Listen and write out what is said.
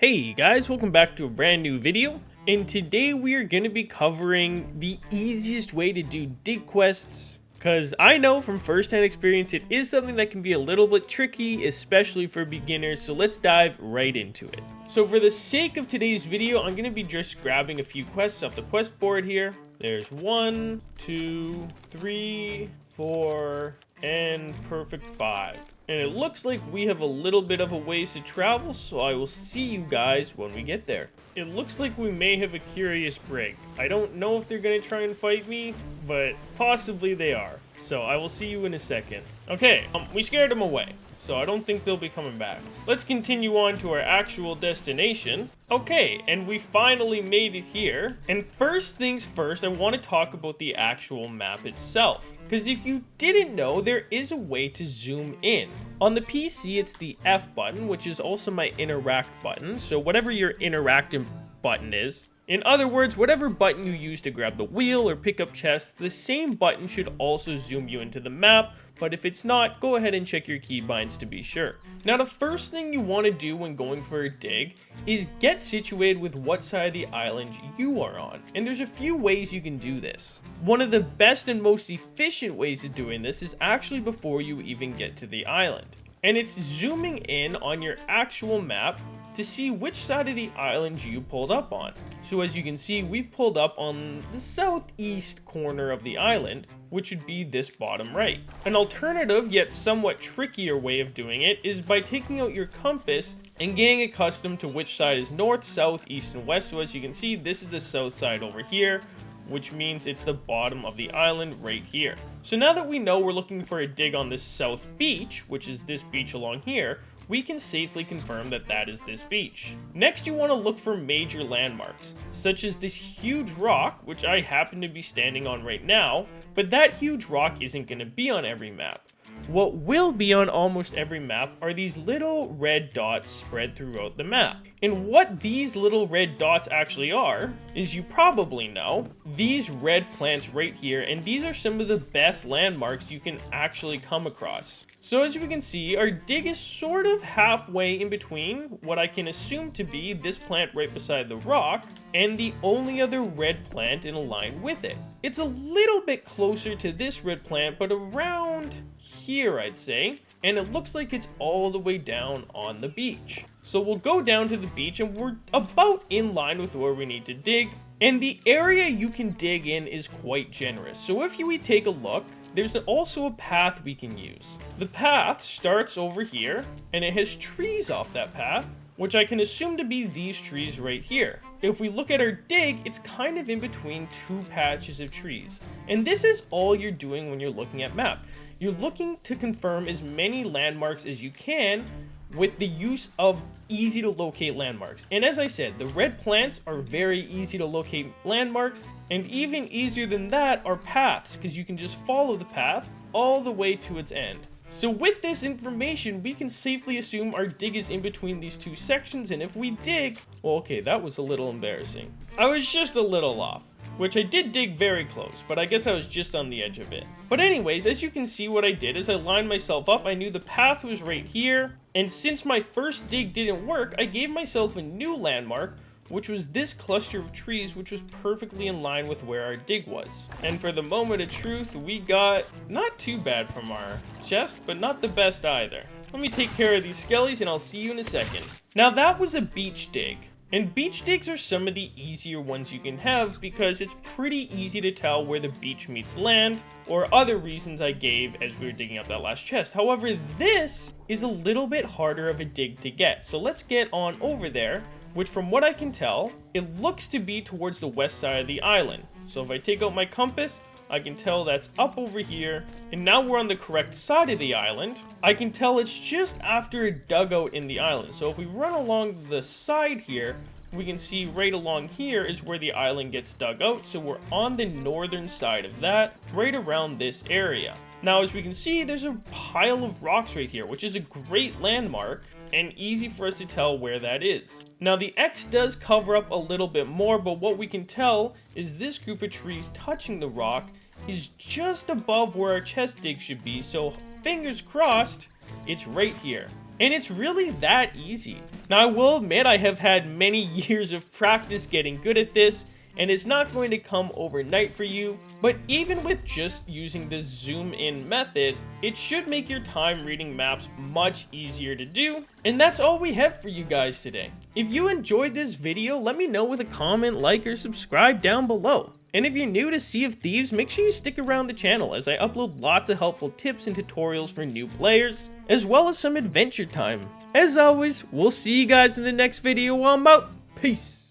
Hey guys, welcome back to a brand new video, and today we are going to be covering the easiest way to do dig quests, because I know from first-hand experience it is something that can be a little bit tricky, especially for beginners, so let's dive right into it. So for the sake of today's video, I'm going to be just grabbing a few quests off the quest board here. There's 1, 2, 3, 4, and perfect 5. And it looks like we have a little bit of a ways to travel, so I will see you guys when we get there. It looks like we may have a curious break. I don't know if they're going to try and fight me, but possibly they are. So I will see you in a second. Okay, we scared them away, so I don't think they'll be coming back. Let's continue on to our actual destination. Okay, and we finally made it here. And first things first, I want to talk about the actual map itself. Because if you didn't know, there is a way to zoom in. On the PC, it's the F button, which is also my interact button. So whatever your interactive button is, in other words, whatever button you use to grab the wheel or pick up chests, the same button should also zoom you into the map, but if it's not, go ahead and check your keybinds to be sure. Now, the first thing you want to do when going for a dig is get situated with what side of the island you are on, and there's a few ways you can do this. One of the best and most efficient ways of doing this is actually before you even get to the island, and it's zooming in on your actual map to see which side of the island you pulled up on. So as you can see, we've pulled up on the southeast corner of the island, which would be this bottom right. An alternative yet somewhat trickier way of doing it is by taking out your compass and getting accustomed to which side is north, south, east, and west. So as you can see, this is the south side over here, which means it's the bottom of the island right here. So now that we know we're looking for a dig on this south beach, which is this beach along here, we can safely confirm that that is this beach. Next, you want to look for major landmarks, such as this huge rock, which I happen to be standing on right now, but that huge rock isn't going to be on every map. What will be on almost every map are these little red dots spread throughout the map. And what these little red dots actually are, is you probably know, these red plants right here, and these are some of the best landmarks you can actually come across. So as we can see, our dig is sort of halfway in between what I can assume to be this plant right beside the rock and the only other red plant in a line with it. It's a little bit closer to this red plant, but around here, I'd say, and it looks like it's all the way down on the beach. So we'll go down to the beach and we're about in line with where we need to dig, and the area you can dig in is quite generous. So if we take a look, there's also a path we can use. The path starts over here, and it has trees off that path, which I can assume to be these trees right here. If we look at our dig, it's kind of in between two patches of trees. And this is all you're doing when you're looking at map. You're looking to confirm as many landmarks as you can with the use of easy to locate landmarks. And as I said, the red plants are very easy to locate landmarks, and even easier than that are paths, because you can just follow the path all the way to its end. So with this information, we can safely assume our dig is in between these two sections, and if we dig, well, okay, that was a little embarrassing. I was just a little off, which I did dig very close, but I guess I was just on the edge of it. But anyways, as you can see, what I did is I lined myself up. I knew the path was right here, and since my first dig didn't work, I gave myself a new landmark, which was this cluster of trees, which was perfectly in line with where our dig was. And for the moment of truth, we got not too bad from our chest, but not the best either. Let me take care of these skellies and I'll see you in a second. Now that was a beach dig. And beach digs are some of the easier ones you can have because it's pretty easy to tell where the beach meets land, or other reasons I gave as we were digging up that last chest. However, this is a little bit harder of a dig to get. So let's get on over there, which from what I can tell, it looks to be towards the west side of the island. So if I take out my compass, I can tell that's up over here, and now we're on the correct side of the island. I can tell it's just after a dugout in the island. So if we run along the side here, we can see right along here is where the island gets dug out. So we're on the northern side of that, right around this area. Now, as we can see, there's a pile of rocks right here, which is a great landmark and easy for us to tell where that is. Now, the X does cover up a little bit more, but what we can tell is this group of trees touching the rock is just above where our chest dig should be, so fingers crossed, it's right here. And it's really that easy. Now I will admit I have had many years of practice getting good at this, and it's not going to come overnight for you, but even with just using the zoom in method, it should make your time reading maps much easier to do. And that's all we have for you guys today. If you enjoyed this video, let me know with a comment, like, or subscribe down below. And if you're new to Sea of Thieves, make sure you stick around the channel as I upload lots of helpful tips and tutorials for new players, as well as some adventure time. As always, we'll see you guys in the next video. I'm out. Peace.